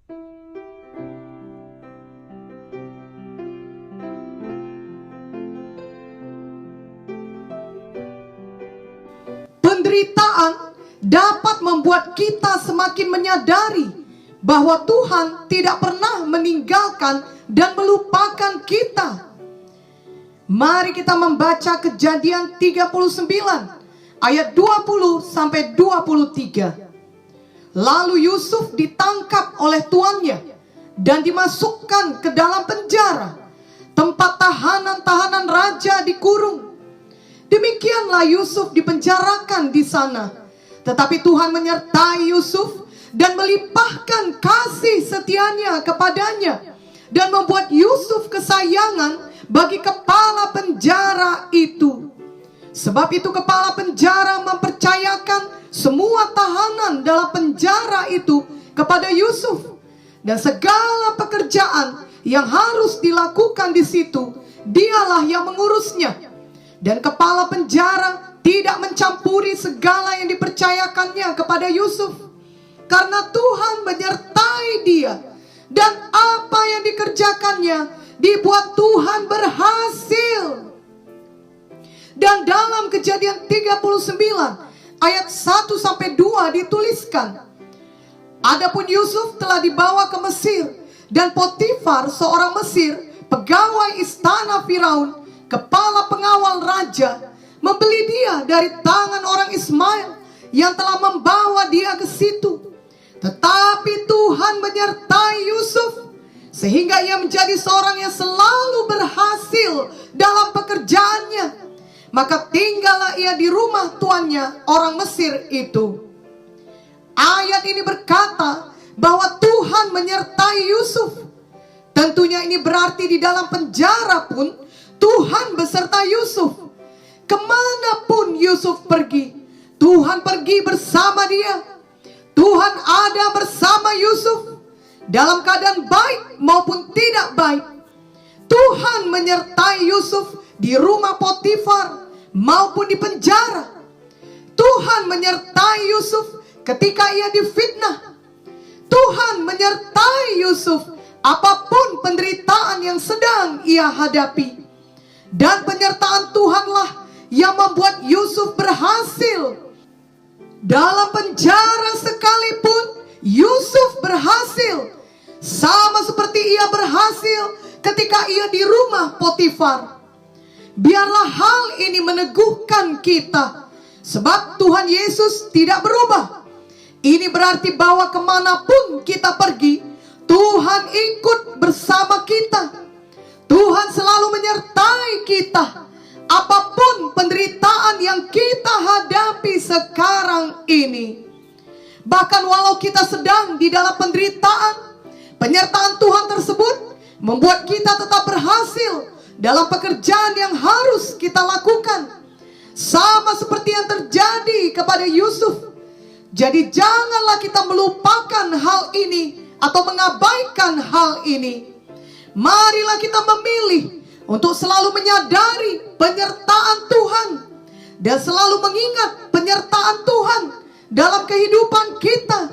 Penderitaan dapat membuat kita semakin menyadari bahwa Tuhan tidak pernah meninggalkan dan melupakan kita. Mari kita membaca Kejadian 39 ayat 20 sampai 23. Lalu Yusuf ditangkap oleh tuannya dan dimasukkan ke dalam penjara, tempat tahanan-tahanan raja dikurung. Demikianlah Yusuf dipenjarakan di sana. Tetapi Tuhan menyertai Yusuf dan melimpahkan kasih setianya kepadanya, dan membuat Yusuf kesayangan bagi kepala penjara itu. Sebab itu kepala penjara mempercayakan semua tahanan dalam penjara itu kepada Yusuf, dan segala pekerjaan yang harus dilakukan di situ dialah yang mengurusnya. Dan kepala penjara tidak mencampuri segala yang dipercayakannya kepada Yusuf, karena Tuhan menyertai dia, dan apa yang dikerjakannya dibuat Tuhan berhasil. Dan dalam Kejadian 39 ayat 1 sampai 2 dituliskan, adapun Yusuf telah dibawa ke Mesir, dan Potifar seorang Mesir, pegawai istana Firaun, kepala pengawal raja, membeli dia dari tangan orang Ismail yang telah membawa dia ke situ. Tetapi Tuhan menyertai Yusuf, sehingga ia menjadi seorang yang selalu berhasil dalam pekerjaannya. Maka tinggallah ia di rumah tuannya, orang Mesir itu. Ayat ini berkata bahwa Tuhan menyertai Yusuf. Tentunya ini berarti di dalam penjara pun Tuhan beserta Yusuf. Kemanapun Yusuf pergi, Tuhan pergi bersama dia. Tuhan ada bersama Yusuf, dalam keadaan baik maupun tidak baik. Tuhan menyertai Yusuf di rumah Potifar maupun di penjara. Tuhan menyertai Yusuf ketika ia difitnah. Tuhan menyertai Yusuf apapun penderitaan yang sedang ia hadapi. Dan penyertaan Tuhanlah yang membuat Yusuf berhasil. Dalam penjara sekalipun Yusuf berhasil, sama seperti ia berhasil ketika ia di rumah Potifar. Biarlah hal ini meneguhkan kita, sebab Tuhan Yesus tidak berubah. Ini berarti bahwa kemanapun kita pergi, Tuhan ikut bersama kita. Tuhan selalu menyertai kita, apapun penderitaan yang kita hadapi sekarang ini. Bahkan walau kita sedang di dalam penderitaan, penyertaan Tuhan tersebut membuat kita tetap berhasil dalam pekerjaan yang harus kita lakukan. Sama seperti yang terjadi kepada Yusuf. Jadi janganlah kita melupakan hal ini atau mengabaikan hal ini. Marilah kita memilih untuk selalu menyadari penyertaan Tuhan, dan selalu mengingat penyertaan Tuhan dalam kehidupan kita,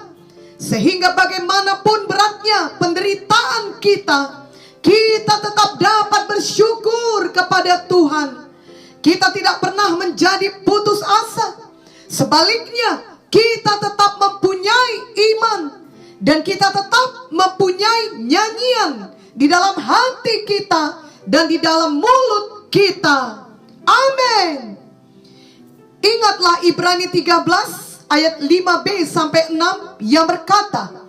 sehingga bagaimanapun beratnya penderitaan kita, kita tetap dapat bersyukur kepada Tuhan. Kita tidak pernah menjadi putus asa. Sebaliknya, kita tetap mempunyai iman, dan kita tetap mempunyai nyanyian di dalam hati kita dan di dalam mulut kita. Amin. Ingatlah Ibrani 13 ayat 5b sampai 6 yang berkata,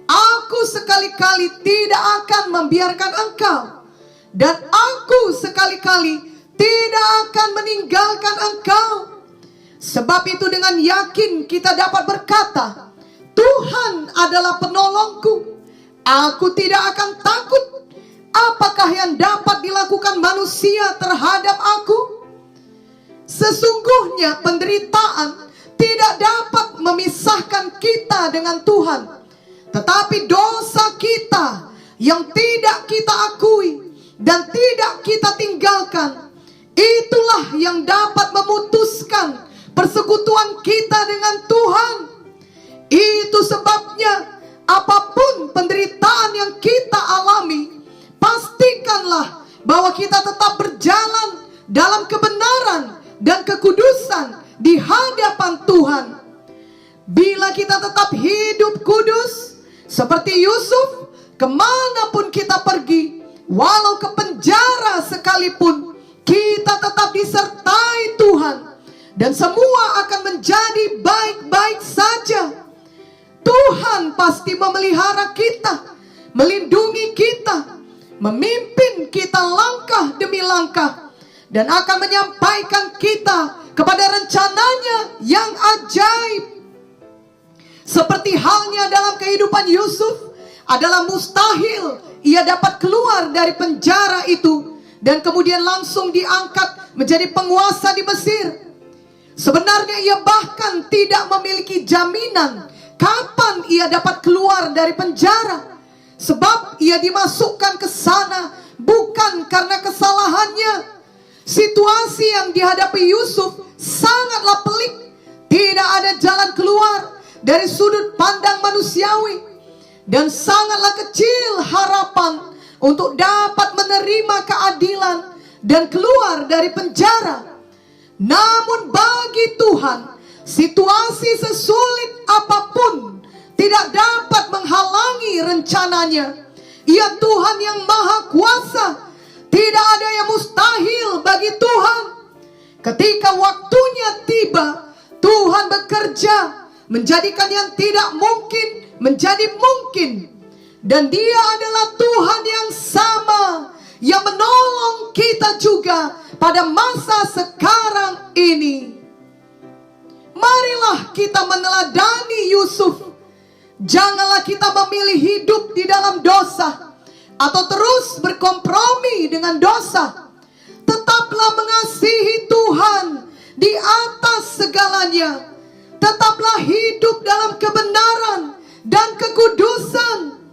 aku sekali-kali tidak akan membiarkan engkau, dan aku sekali-kali tidak akan meninggalkan engkau. Sebab itu dengan yakin kita dapat berkata, Tuhan adalah penolongku, aku tidak akan takut. Apakah yang dapat dilakukan manusia terhadap aku? Sesungguhnya penderitaan tidak dapat memisahkan kita dengan Tuhan, tetapi dosa kita yang tidak kita akui dan tidak kita tinggalkan, itulah yang dapat memutuskan persekutuan kita dengan Tuhan. Itu sebabnya apapun penderitaan dalam kebenaran dan kekudusan di hadapan Tuhan. Bila kita tetap hidup kudus seperti Yusuf, kemanapun kita pergi, walau ke penjara sekalipun, kita tetap disertai Tuhan, dan semua akan menjadi baik-baik saja. Tuhan pasti memelihara kita, melindungi kita, memimpin kita langkah demi langkah, dan akan menyampaikan kita kepada rencananya yang ajaib. Seperti halnya dalam kehidupan Yusuf, adalah mustahil ia dapat keluar dari penjara itu dan kemudian langsung diangkat menjadi penguasa di Mesir. Sebenarnya ia bahkan tidak memiliki jaminan kapan ia dapat keluar dari penjara, sebab ia dimasukkan ke sana bukan karena kesalahannya. Situasi yang dihadapi Yusuf sangatlah pelik. Tidak ada jalan keluar dari sudut pandang manusiawi, dan sangatlah kecil harapan untuk dapat menerima keadilan dan keluar dari penjara. Namun bagi Tuhan, situasi sesulit apapun tidak dapat menghalangi rencananya. Ia Tuhan yang maha kuasa. Tidak ada yang mustahil bagi Tuhan. Ketika waktunya tiba, Tuhan bekerja menjadikan yang tidak mungkin menjadi mungkin. Dan Dia adalah Tuhan yang sama, yang menolong kita juga pada masa sekarang ini. Marilah kita meneladani Yusuf. Janganlah kita memilih hidup di dalam dosa atau terus berkompromi dengan dosa. Tetaplah mengasihi Tuhan di atas segalanya. Tetaplah hidup dalam kebenaran dan kekudusan.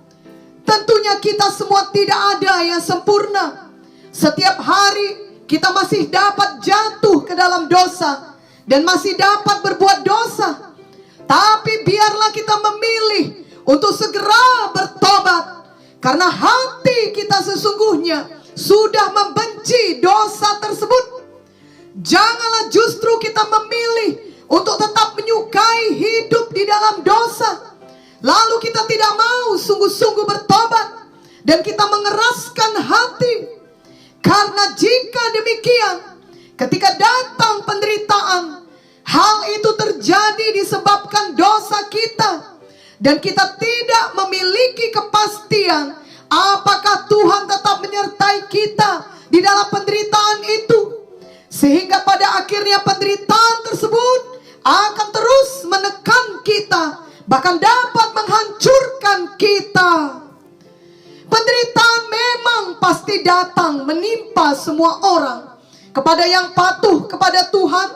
Tentunya kita semua tidak ada yang sempurna. Setiap hari kita masih dapat jatuh ke dalam dosa dan masih dapat berbuat dosa. Tapi biarlah kita memilih untuk segera bertobat, karena hati kita sesungguhnya sudah membenci dosa tersebut. Janganlah justru kita memilih untuk tetap menyukai hidup di dalam dosa, lalu kita tidak mau sungguh-sungguh bertobat dan kita mengeraskan hati. Karena jika demikian, ketika datang penderitaan, hal itu terjadi disebabkan dosa kita, dan kita tidak memiliki kepastian apakah Tuhan tetap menyertai kita di dalam penderitaan itu, sehingga pada akhirnya penderitaan tersebut akan terus menekan kita, bahkan dapat menghancurkan kita. Penderitaan memang pasti datang menimpa semua orang, kepada yang patuh kepada Tuhan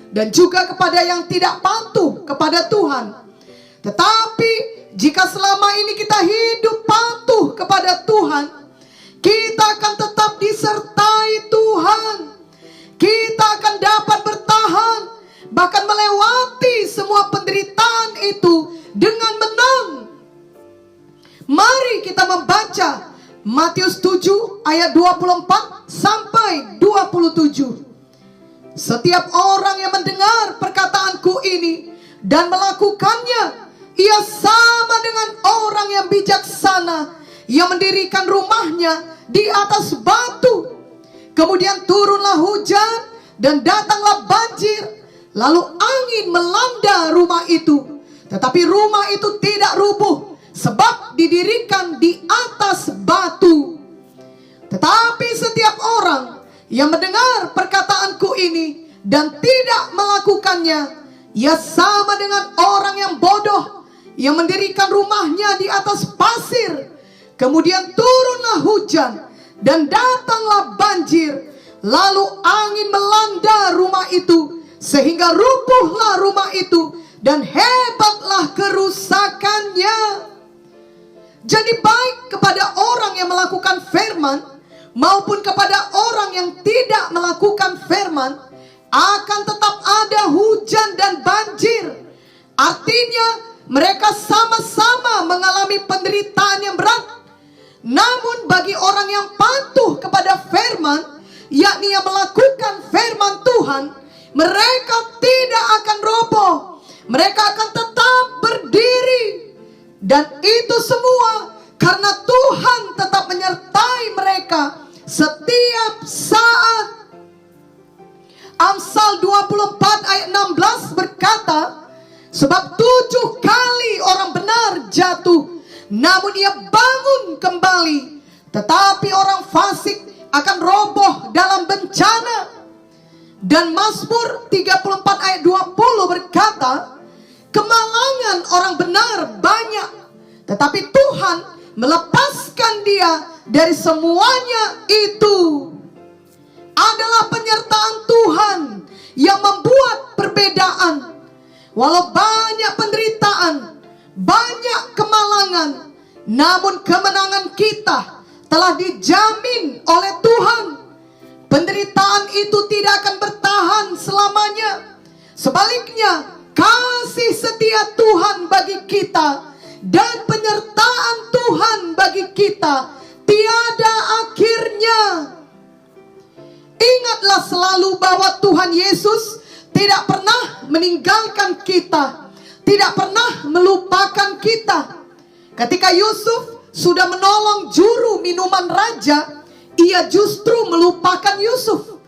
dan juga kepada yang tidak patuh kepada Tuhan. Tetapi jika selama ini kita hidup patuh kepada Tuhan, kita akan tetap disertai Tuhan. Kita akan dapat bertahan, bahkan melewati semua penderitaan itu dengan menang. Mari kita membaca Matius 7 ayat 24 sampai 27. Setiap orang yang mendengar perkataanku ini dan melakukannya, ia sama dengan orang yang bijaksana yang mendirikan rumahnya di atas batu. Kemudian turunlah hujan dan datanglah banjir, lalu angin melanda rumah itu. Tetapi rumah itu tidak rubuh, sebab didirikan di atas batu. Tetapi setiap orang yang mendengar perkataanku ini dan tidak melakukannya, ia sama dengan orang yang bodoh yang mendirikan rumahnya di atas pasir. Kemudian turunlah hujan dan datanglah banjir, lalu angin melanda rumah itu, sehingga rubuhlah rumah itu, dan hebatlah kerusakannya. Jadi baik kepada orang yang melakukan firman maupun kepada orang yang tidak melakukan firman, akan tetap ada hujan dan banjir. Artinya mereka sama-sama mengalami penderitaan yang berat. Namun bagi orang yang patuh kepada firman yakni yang melakukan firman Tuhan, mereka tidak akan roboh. Mereka akan tetap berdiri. Dan itu semua karena Tuhan tetap menyertai mereka setiap saat. Amsal 24 ayat 16 berkata, sebab 7 kali orang benar jatuh, namun ia bangun kembali. Tetapi orang fasik akan roboh dalam bencana. Dan Mazmur 34 ayat 20 berkata, kemalangan orang benar banyak, tetapi Tuhan melepaskan dia dari semuanya itu. Adalah penyertaan Tuhan yang membuat perbedaan. Walau banyak penderitaan, banyak kemalangan, namun kemenangan kita telah dijamin oleh Tuhan. Penderitaan itu tidak akan bertahan selamanya. Sebaliknya, kasih setia Tuhan bagi kita dan penyertaan Tuhan bagi kita tiada akhirnya. Ingatlah selalu bahwa Tuhan Yesus tidak pernah meninggalkan kita, tidak pernah melupakan kita. Ketika Yusuf sudah menolong juru minuman raja, ia justru melupakan Yusuf.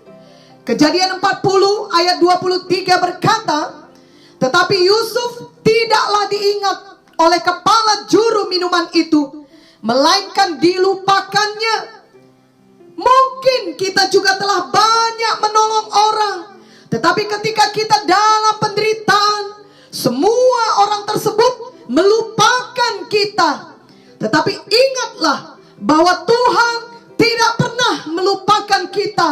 Kejadian 40 ayat 23 berkata, tetapi Yusuf tidaklah diingat oleh kepala juru minuman itu, melainkan dilupakannya. Mungkin kita juga telah banyak menolong orang, tetapi ketika kita dalam penderitaan, semua orang tersebut melupakan kita. Tetapi ingatlah bahwa Tuhan tidak pernah melupakan kita,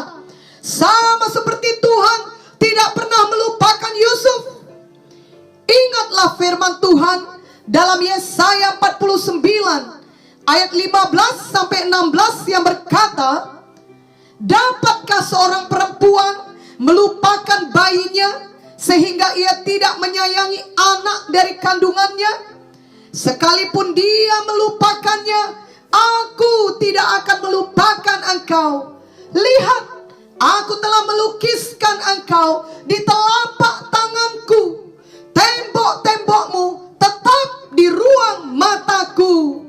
sama seperti Tuhan tidak pernah melupakan Yusuf. Ingatlah firman Tuhan dalam Yesaya 49 ayat 15 sampai 16 yang berkata, dapatkah seorang perempuan melupakan bayinya sehingga ia tidak menyayangi anak dari kandungannya? Sekalipun dia melupakannya, aku tidak akan melupakan engkau. Lihat, aku telah melukiskan engkau di telapak tanganku. Tembok-tembokmu tetap di ruang mataku.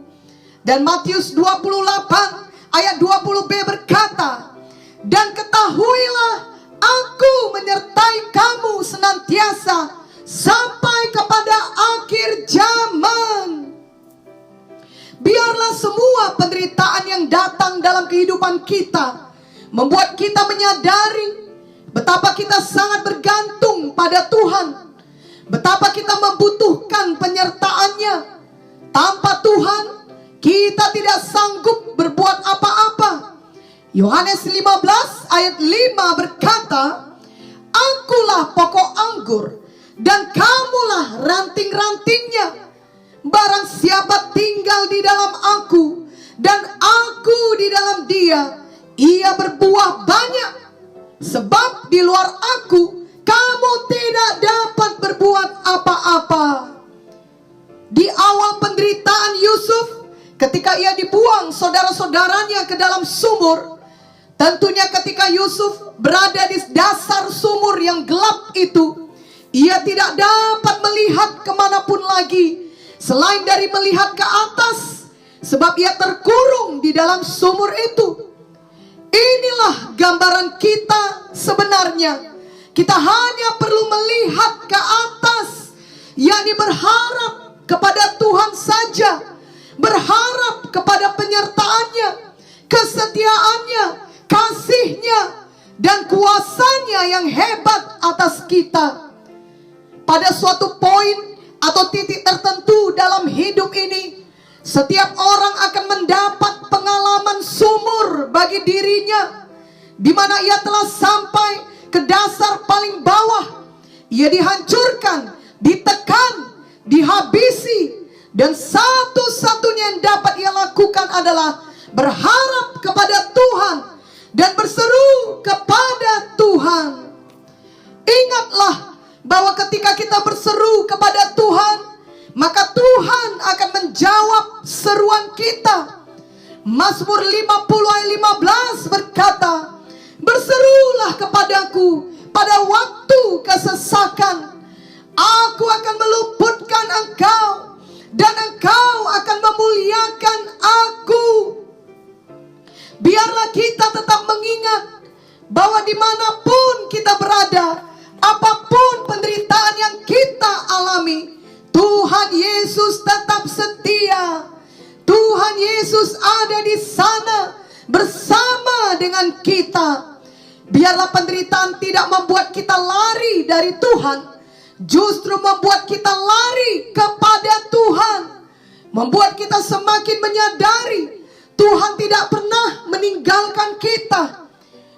Dan Matius 28 ayat 20b berkata, dan ketahuilah aku menyertai kamu senantiasa sampai kepada akhir zaman. Biarlah semua penderitaan yang datang dalam kehidupan kita membuat kita menyadari betapa kita sangat bergantung pada Tuhan, betapa kita membutuhkan penyertaannya. Tanpa Tuhan kita tidak sanggup berbuat apa-apa. Yohanes 15 ayat 5 berkata, akulah pokok anggur dan kamulah ranting-rantingnya. Barang siapa tinggal di dalam aku dan aku di dalam dia, ia berbuah banyak. Sebab di luar aku kamu tidak dapat berbuat apa-apa. Di awal penderitaan Yusuf, ketika ia dibuang saudara-saudaranya ke dalam sumur, tentunya ketika Yusuf berada di dasar sumur yang gelap itu, ia tidak dapat melihat kemanapun lagi selain dari melihat ke atas, sebab ia terkurung di dalam sumur itu. Inilah gambaran kita sebenarnya. Kita hanya perlu melihat ke atas, yakni berharap kepada Tuhan saja, berharap kepada penyertaannya, kesetiaannya, kasihnya, dan kuasanya yang hebat atas kita. Pada suatu poin atau titik tertentu dalam hidup ini, setiap orang akan mendapat pengalaman sumur bagi dirinya, di mana ia telah sampai ke dasar paling bawah. Ia dihancurkan, ditekan, dihabisi, dan satu-satunya yang dapat ia lakukan adalah berharap kepada Tuhan dan berseru kepada Tuhan. Ingatlah bahwa ketika kita berseru kepada Tuhan, maka Tuhan akan menjawab seruan kita. Mazmur 50 ayat 15 berkata, Berserulah kepadaku pada waktu kesesakan. Aku akan meluputkan engkau, dan engkau akan memuliakan aku. Biarlah kita tetap mengingat bahwa dimanapun kita berada, apapun penderitaan yang kita alami, Tuhan Yesus tetap setia. Tuhan Yesus ada di sana bersama dengan kita. Biarlah penderitaan tidak membuat kita lari dari Tuhan, justru membuat kita lari kepada Tuhan, membuat kita semakin menyadari Tuhan tidak pernah meninggalkan kita.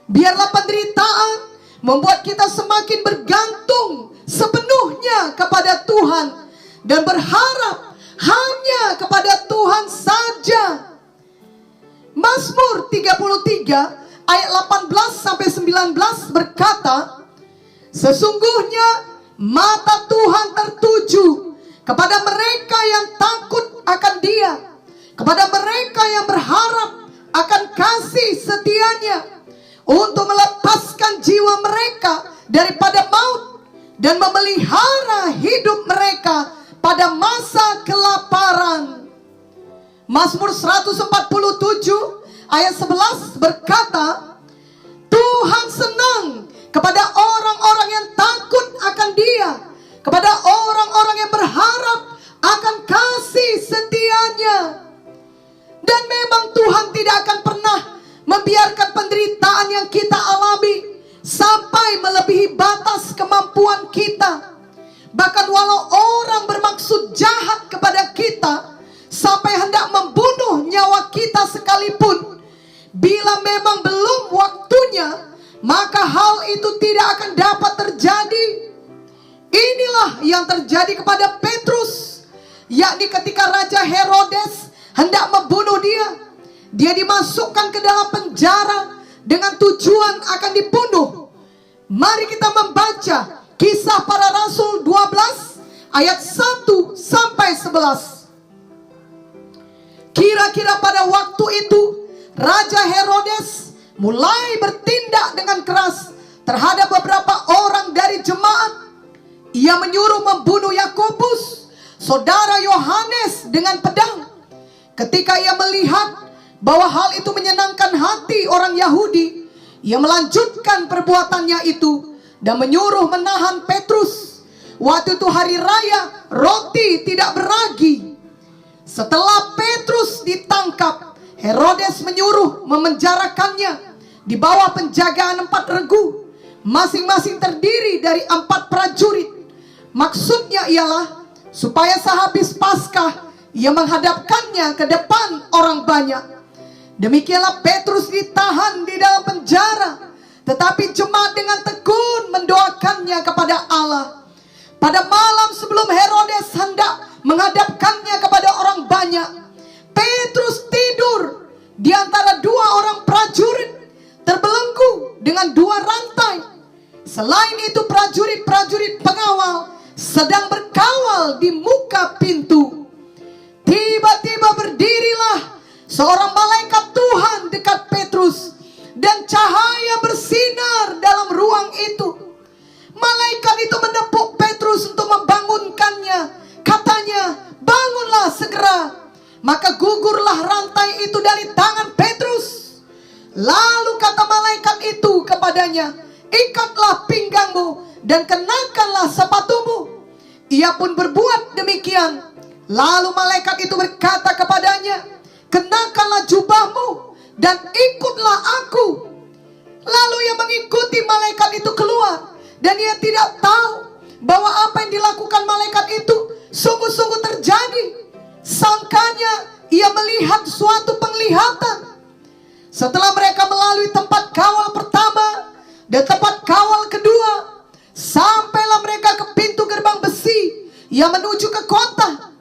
Biarlah penderitaan membuat kita semakin bergantung sepenuhnya kepada Tuhan dan berharap hanya kepada Tuhan saja. Mazmur 33 ayat 18-19 berkata, sesungguhnya mata Tuhan tertuju kepada mereka yang takut akan Dia, kepada mereka yang berharap akan kasih setianya, untuk melepaskan jiwa mereka daripada maut dan memelihara hidup mereka pada masa kelaparan. Mazmur 147 ayat 11 berkata, Tuhan senang kepada orang-orang yang takut akan Dia, kepada orang-orang yang berharap akan kasih setianya. Dan memang Tuhan tidak akan pernah membiarkan penderitaan yang kita alami sampai melebihi batas kemampuan kita. Bahkan walau orang bermaksud jahat kepada kita sampai hendak membunuh nyawa kita sekalipun, bila memang belum waktunya, maka hal itu tidak akan dapat terjadi. Inilah yang terjadi kepada Petrus, yakni ketika Raja Herodes hendak membunuh dia. Dia dimasukkan ke dalam penjara dengan tujuan akan dibunuh. Mari kita membaca Kisah Para Rasul 12 ayat 1-11. Kira-kira pada waktu itu Raja Herodes mulai bertindak dengan keras terhadap beberapa orang dari jemaat. Ia menyuruh membunuh Yakobus, saudara Yohanes, dengan pedang. Ketika ia melihat bahwa hal itu menyenangkan hati orang Yahudi, ia melanjutkan perbuatannya itu dan menyuruh menahan Petrus. Waktu itu hari raya roti tidak beragi. Setelah Petrus ditangkap, Herodes menyuruh memenjarakannya di bawah penjagaan 4 regu, masing-masing terdiri dari 4 prajurit. Maksudnya ialah supaya sehabis Paskah ia menghadapkannya ke depan orang banyak. Demikianlah Petrus ditahan di dalam penjara, tetapi jemaat dengan tekun mendoakannya kepada Allah. Pada malam sebelum Herodes hendak menghadapkannya kepada orang banyak, Petrus tidur di antara 2 orang prajurit, terbelenggu dengan 2 rantai. Selain itu prajurit-prajurit pengawal sedang berkawal di muka pintu. Tiba-tiba berdirilah seorang malaikat Tuhan dekat Petrus, dan cahaya bersinar dalam ruang itu. Malaikat itu menepuk Petrus untuk membangunkannya. Katanya, bangunlah segera. Maka gugurlah rantai itu dari tangan Petrus. Lalu kata malaikat itu kepadanya, ikatlah pinggangmu dan kenakanlah sepatumu. Ia pun berbuat demikian. Lalu malaikat itu berkata kepadanya, kenakanlah jubahmu dan ikutlah aku. Lalu ia mengikuti malaikat itu keluar, dan ia tidak tahu bahwa apa yang dilakukan malaikat itu sungguh-sungguh terjadi. Sangkanya ia melihat suatu penglihatan. Setelah mereka melalui tempat kawal pertama dan tempat kawal kedua, sampailah mereka ke pintu gerbang besi yang menuju ke kota.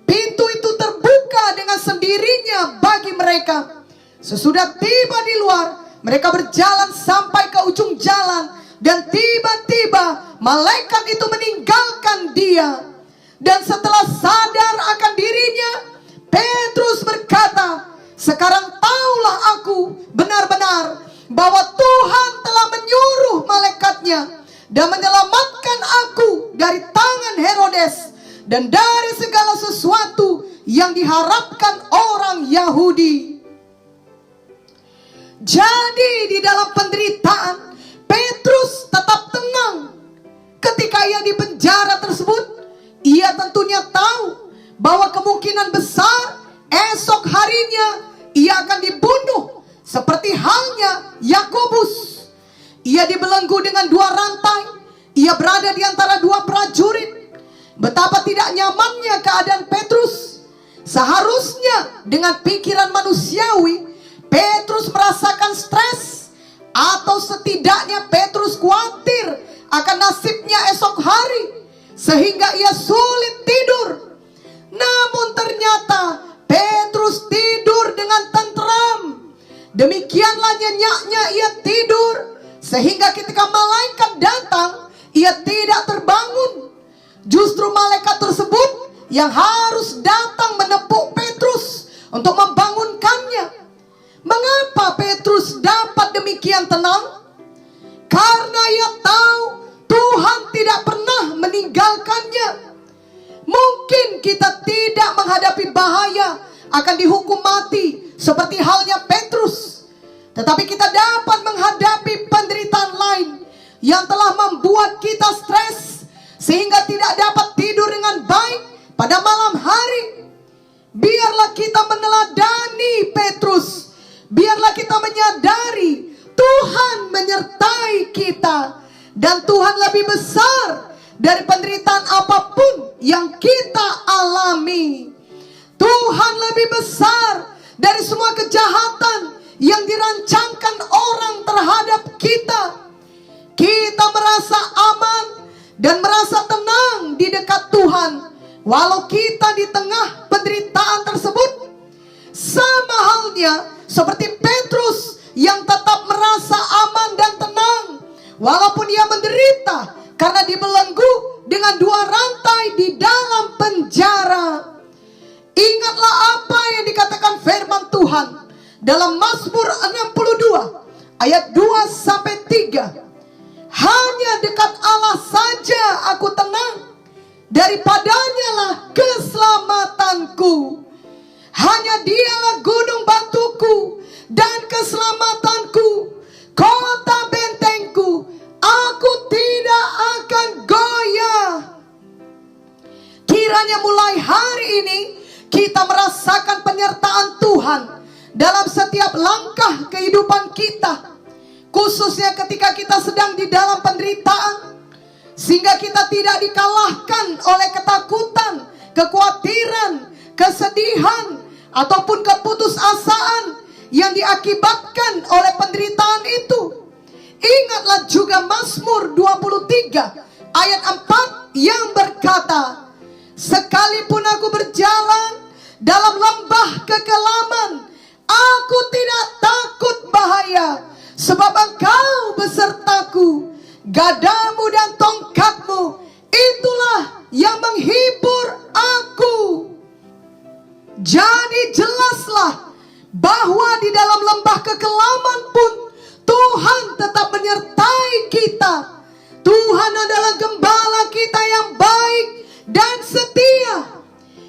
Pintu itu terbuka dengan sendirinya bagi mereka. Sesudah tiba di luar, mereka berjalan sampai ke ujung jalan, dan tiba-tiba malaikat itu meninggalkan dia. Dan setelah sadar akan dirinya, Petrus berkata, sekarang taulah aku benar-benar bahwa Tuhan jahatnya dan menyelamatkan aku dari tangan Herodes dan dari segala sesuatu yang diharapkan orang Yahudi. Jadi di dalam penderitaan, Petrus tetap tenang. Ketika ia di penjara tersebut, ia tentunya tahu bahwa kemungkinan besar esok harinya ia akan dibunuh, seperti halnya Yakobus. Ia dibelenggu dengan 2 rantai. Ia berada di antara 2 prajurit. Betapa tidak nyamannya keadaan Petrus. Seharusnya dengan pikiran manusiawi, Petrus merasakan stres, atau setidaknya Petrus khawatir akan nasibnya esok hari, sehingga ia sulit tidur. Namun ternyata Petrus tidur dengan tenteram. Demikianlah nyenyaknya ia tidur, sehingga ketika malaikat datang, ia tidak terbangun. Justru malaikat tersebut yang harus datang menepuk Petrus untuk membangunkannya. Mengapa Petrus dapat demikian tenang? Karena ia tahu Tuhan tidak pernah meninggalkannya. Mungkin kita tidak menghadapi bahaya akan dihukum mati seperti halnya Petrus, tetapi kita dapat menghadapi penderitaan lain yang telah membuat kita stres sehingga tidak dapat tidur dengan baik pada malam hari. Biarlah kita meneladani Petrus. Biarlah kita menyadari Tuhan menyertai kita, dan Tuhan lebih besar dari penderitaan apapun yang kita alami. Tuhan lebih besar dari semua kejahatan yang dirancangkan orang terhadap kita. Kita merasa aman dan merasa tenang di dekat Tuhan, walau kita di tengah penderitaan tersebut. Sama halnya seperti Petrus yang tetap merasa aman dan tenang walaupun ia menderita karena dibelenggu dengan 2 rantai di dalam penjara. Ingatlah apa yang dikatakan firman Tuhan dalam Mazmur 62 ayat 2-3. Hanya dekat Allah saja aku tenang, daripadanya lah keselamatanku. Hanya dialah gunung batuku dan keselamatanku, kota bentengku, aku tidak akan goyah. Kiranya mulai hari ini kita merasakan penyertaan Tuhan dalam setiap langkah kehidupan kita, khususnya ketika kita sedang di dalam penderitaan, sehingga kita tidak dikalahkan oleh ketakutan, kekhawatiran, kesedihan, ataupun keputusasaan yang diakibatkan oleh penderitaan itu. Ingatlah juga Mazmur 23 ayat 4 yang berkata, sekalipun aku berjalan dalam lembah kekelaman, aku tidak takut bahaya, sebab Engkau besertaku, gadamu dan tongkatmu, itulah yang menghibur aku. Jadi jelaslah bahwa di dalam lembah kekelaman pun Tuhan tetap menyertai kita. Tuhan adalah gembala kita yang baik dan setia.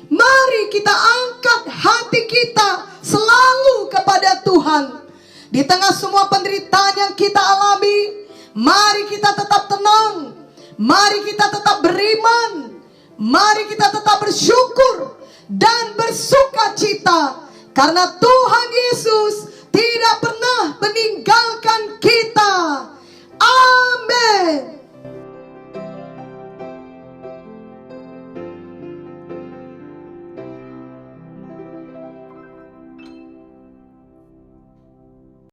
Mari kita angkat hati kita selalu kepada Tuhan. Di tengah semua penderitaan yang kita alami, mari kita tetap tenang. Mari kita tetap beriman. Mari kita tetap bersyukur dan bersuka cita, karena Tuhan Yesus tidak pernah meninggalkan kita.